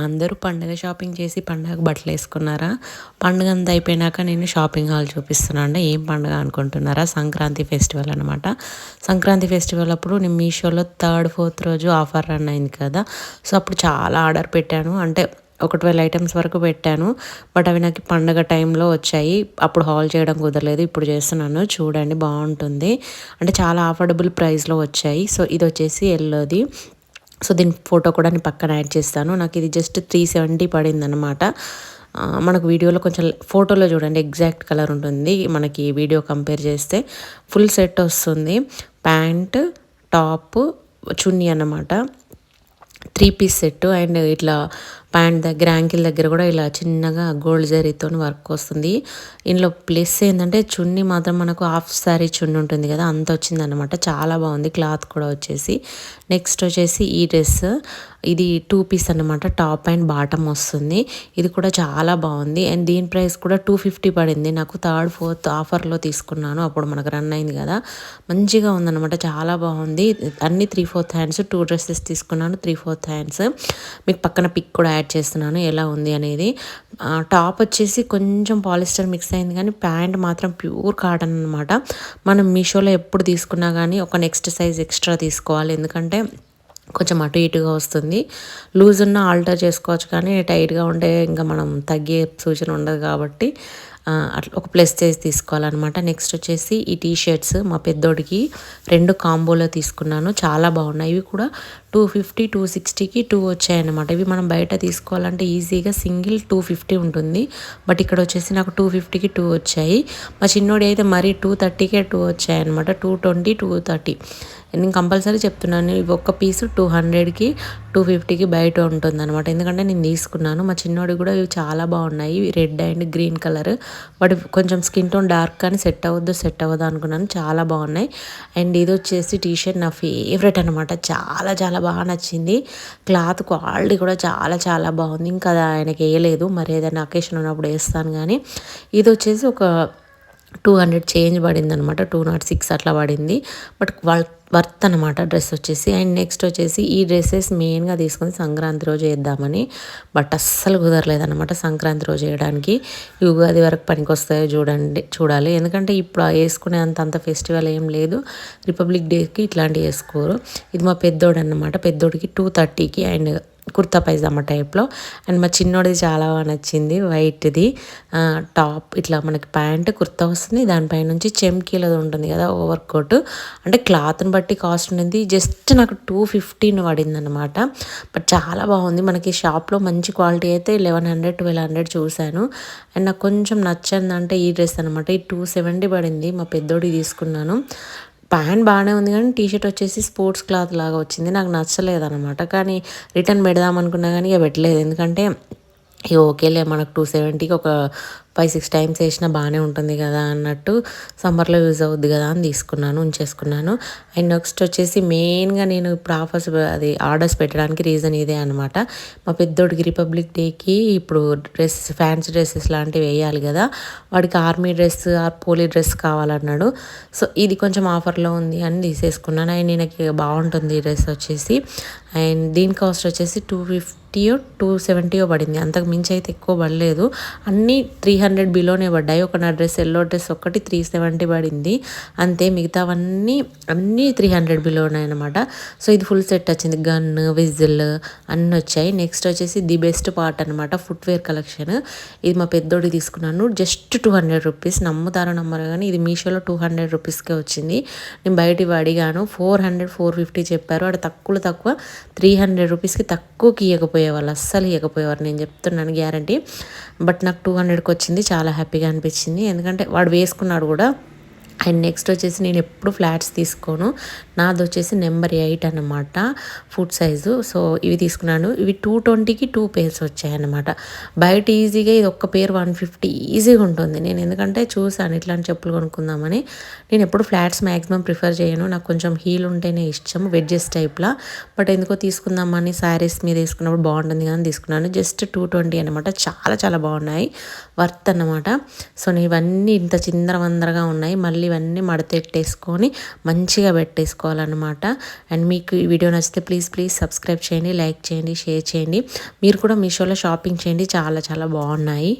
అందరూ పండుగ షాపింగ్ చేసి పండగకు బట్టలేసుకున్నారా? పండుగ అంతా అయిపోయినాక నేను షాపింగ్ హాల్ చూపిస్తున్నాను. ఏం పండుగ అనుకుంటున్నారా? సంక్రాంతి ఫెస్టివల్ అనమాట. సంక్రాంతి ఫెస్టివల్ అప్పుడు నేను మీషోలో థర్డ్, ఫోర్త్ రోజు ఆఫర్ రన్ అయింది కదా! సో, అప్పుడు చాలా ఆర్డర్ పెట్టాను. అంటే ఒక 12 ఐటెమ్స్ వరకు పెట్టాను. బట్ అవి నాకు పండగ టైంలో వచ్చాయి. అప్పుడు హాల్ చేయడం కుదరలేదు. ఇప్పుడు చేస్తున్నాను. చూడండి బాగుంటుంది. అంటే చాలా అఫోర్డబుల్ ప్రైస్‌లో వచ్చాయి. సో, ఇది వచ్చేసి యెల్లోది. సో దీని ఫోటో కూడా నేను పక్కన యాడ్ చేస్తాను. నాకు ఇది జస్ట్ 370 పడిందనమాట. మనకు వీడియోలో కొంచెం ఫోటోలో చూడండి ఎగ్జాక్ట్ కలర్ ఉంటుంది. మనకి వీడియో కంపేర్ చేస్తే ఫుల్ సెట్ వస్తుంది. ప్యాంట్, టాప్, చున్నీ అన్నమాట. 3 పీస్ సెట్. అండ్ ఇట్లా ప్యాంట్ దగ్గర యాంకిల్ దగ్గర కూడా ఇలా చిన్నగా గోల్డ్ జరీతో వర్క్ వస్తుంది. ఇందులో ప్లస్ ఏంటంటే చున్నీ మాత్రం మనకు హాఫ్ సారీ చున్నీ ఉంటుంది కదా, అంత వచ్చిందనమాట. చాలా బాగుంది. క్లాత్ కూడా వచ్చేసి. నెక్స్ట్ వచ్చేసి ఈ డ్రెస్, ఇది 2 పీస్ అనమాట. టాప్ అండ్ బాటమ్ వస్తుంది. ఇది కూడా చాలా బాగుంది. అండ్ దీని ప్రైస్ కూడా 250 పడింది. నాకు థర్డ్, ఫోర్త్ ఆఫర్లో తీసుకున్నాను. అప్పుడు మనకు రన్ అయింది కదా, మంచిగా ఉందన్నమాట. చాలా బాగుంది. అన్ని 3/4 హ్యాండ్స్. 2 డ్రెస్సెస్ తీసుకున్నాను. 3/4 హ్యాండ్స్. మీకు పక్కన పిక్ కూడా యాడ్ చేస్తున్నాను ఎలా ఉంది అనేది. టాప్ వచ్చేసి కొంచెం పాలిస్టర్ మిక్స్ అయింది, కానీ ప్యాంట్ మాత్రం ప్యూర్ కాటన్ అనమాట. మనం మీషోలో ఎప్పుడు తీసుకున్నా కానీ ఒక నెక్స్ట్ సైజ్ ఎక్స్ట్రా తీసుకోవాలి. ఎందుకంటే కొంచెం అటు ఇటుగా వస్తుంది. లూజ్ ఉన్న ఆల్టర్ చేసుకోవచ్చు, కానీ టైట్గా ఉంటే ఇంకా మనం తగ్గే సూచన ఉండదు కాబట్టి అట్లా ఒక ప్లస్ చేసి తీసుకోవాలన్నమాట. నెక్స్ట్ వచ్చేసి ఈ టీ షర్ట్స్ మా పెద్దోడికి 2 కాంబోలో తీసుకున్నాను. చాలా బాగున్నాయి. ఇవి కూడా 250, 260కి 2 వచ్చాయన్నమాట. ఇవి మనం బయట తీసుకోవాలంటే ఈజీగా సింగిల్ 250 ఉంటుంది. బట్ ఇక్కడ వచ్చేసి నాకు 250కి 2 వచ్చాయి. మా చిన్నోడి అయితే మరీ 230కే 2 వచ్చాయన్నమాట. 220, 230. నేను కంపల్సరీ చెప్తున్నాను, ఇవి ఒక్క పీసు 200కి 250కి బయట ఉంటుందన్నమాట. ఎందుకంటే నేను తీసుకున్నాను. మా చిన్నోడికి కూడా ఇవి చాలా బాగున్నాయి. Red and green colour. వాటి కొంచెం స్కిన్ టోన్ డార్క్ కానీ సెట్ అవ్వదు అనుకున్నాను. చాలా బాగున్నాయి. అండ్ ఇది వచ్చేసి టీ షర్ట్ నా ఫేవరెట్ అనమాట. చాలా చాలా బాగా నచ్చింది. క్లాత్ క్వాలిటీ కూడా చాలా చాలా బాగుంది. ఇంకా అది ఆయనకి వేయలేదు, మరి ఏదైనా అకేషన్ ఉన్నప్పుడు వేస్తాను. కానీ ఇది వచ్చేసి ఒక 200 చేంజ్ పడింది అనమాట. 206 అట్లా పడింది. బట్ వర్త్ అనమాట డ్రెస్ వచ్చేసి. అండ్ నెక్స్ట్ వచ్చేసి ఈ డ్రెస్సెస్ మెయిన్గా తీసుకొని సంక్రాంతి రోజు వేద్దామని, బట్ అస్సలు కుదరలేదనమాట సంక్రాంతి రోజు వేయడానికి. ఈ ఉగాది వరకు పనికి వస్తాయో చూడాలి. ఎందుకంటే ఇప్పుడు వేసుకునే అంత ఫెస్టివల్ ఏం లేదు. రిపబ్లిక్ డేకి ఇట్లాంటివి వేసుకోరు. ఇది మా పెద్దోడు అనమాట. పెద్దోడికి 230కి అండ్ కుర్తా పైజామా టైప్లో. అండ్ మా చిన్నోడిది చాలా బాగా నచ్చింది. వైట్ది టాప్, ఇట్లా మనకి ప్యాంట్ కుర్తా వస్తుంది. దానిపైన నుంచి చెమ్కీలది ఉంటుంది కదా ఓవర్ కోట్. అంటే క్లాత్ని బట్టి కాస్ట్ ఉంటుంది. జస్ట్ నాకు 215 పడింది అనమాట. బట్ చాలా బాగుంది. మనకి షాప్లో మంచి క్వాలిటీ అయితే 1100, 1200 చూశాను. అండ్ నాకు కొంచెం నచ్చిందంటే ఈ డ్రెస్ అనమాట. ఈ 270 పడింది. మా పెద్దోడికి తీసుకున్నాను. ప్యాంట్ బాగానే ఉంది, కానీ టీషర్ట్ వచ్చేసి స్పోర్ట్స్ క్లాత్ లాగా వచ్చింది. నాకు నచ్చలేదన్నమాట. కానీ రిటర్న్ పెడదాం అనుకున్నా కానీ ఇక పెట్టలేదు. ఎందుకంటే ఓకేలే, మనకు 270కి ఒక 5-6 టైమ్స్ వేసినా బాగానే ఉంటుంది కదా అన్నట్టు, సమ్మర్లో యూజ్ అవుద్ది కదా అని తీసుకున్నాను, ఉంచేసుకున్నాను. అండ్ నెక్స్ట్ వచ్చేసి మెయిన్గా నేను ఇప్పుడు ఆర్డర్స్ పెట్టడానికి రీజన్ ఇదే అనమాట. మా పెద్దోడికి రిపబ్లిక్ డేకి ఇప్పుడు ఫ్యాన్సీ డ్రెస్సెస్ లాంటివి వేయాలి కదా, వాడికి army dress or police dress కావాలన్నాడు. సో ఇది కొంచెం ఆఫర్లో ఉంది అని తీసేసుకున్నాను. అండ్ నాకు బాగుంటుంది ఈ డ్రెస్ వచ్చేసి. అండ్ దీని కాస్ట్ వచ్చేసి 250 270 పడింది. అంతకు మించి అయితే ఎక్కువ పడలేదు. అన్నీ 300 బిలోనే పడ్డాయి. ఒక నా డ్రెస్ ఎల్లో డ్రెస్ ఒకటి 370 పడింది అంతే. మిగతావన్నీ 300 బిలోనే అనమాట. సో ఇది ఫుల్ సెట్ వచ్చింది. గన్, విజిల్ అన్నీ వచ్చాయి. నెక్స్ట్ వచ్చేసి ది బెస్ట్ పార్ట్ అనమాట, ఫుట్వేర్ కలెక్షన్. ఇది మా పెద్దోడికి తీసుకున్నాను. Just 200 rupees. నమ్ముతారో నమ్మరు కానీ ఇది మీషోలో 200 రూపీస్కే వచ్చింది. నేను బయట అడిగాను, 400, 450 చెప్పారు. అక్కడ తక్కువ 300 రూపీస్కి తక్కువకి ఇవ్వకపోయేవాళ్ళు, అస్సలు ఇవ్వకపోయేవారు. నేను చెప్తున్నాను గ్యారంటీ. బట్ నాకు 200కి వచ్చింది. చాలా హ్యాపీగా అనిపించింది. ఎందుకంటే వాడు వేసుకున్నాడు కూడా. అండ్ నెక్స్ట్ వచ్చేసి నేను ఎప్పుడు ఫ్లాట్స్ తీసుకోను. నాది వచ్చేసి నెంబర్ 8 అనమాట ఫుట్ సైజు. సో ఇవి తీసుకున్నాను. ఇవి 220కి 2 పేర్స్ వచ్చాయన్నమాట. బయట ఈజీగా ఇది ఒక్క పేరు 150 ఈజీగా ఉంటుంది. నేను ఎందుకంటే చూసాను ఇట్లాంటి చెప్పులు కొనుక్కుందామని. నేను ఎప్పుడు ఫ్లాట్స్ మ్యాక్సిమం ప్రిఫర్ చేయను. నాకు కొంచెం హీల్ ఉంటేనే ఇష్టం, వెడ్జెస్ టైప్లా. బట్ ఎందుకో తీసుకుందామని శారీస్ మీద వేసుకున్నప్పుడు బాగుంటుంది కానీ తీసుకున్నాను. జస్ట్ 220 అనమాట. చాలా చాలా బాగున్నాయి. వర్త్ అన్నమాట. సో ఇవన్నీ ఇంత చిందరవందరగా ఉన్నాయి. మళ్ళీ ఇవన్నీ మడతెట్టేసుకొని మంచిగా పెట్టేసుకోవాలన్నమాట. అండ్ మీకు ఈ వీడియో నచ్చితే ప్లీజ్ సబ్స్క్రైబ్ చేయండి, లైక్ చేయండి, షేర్ చేయండి. మీరు కూడా మీషోలో షాపింగ్ చేయండి, చాలా చాలా బాగున్నాయి.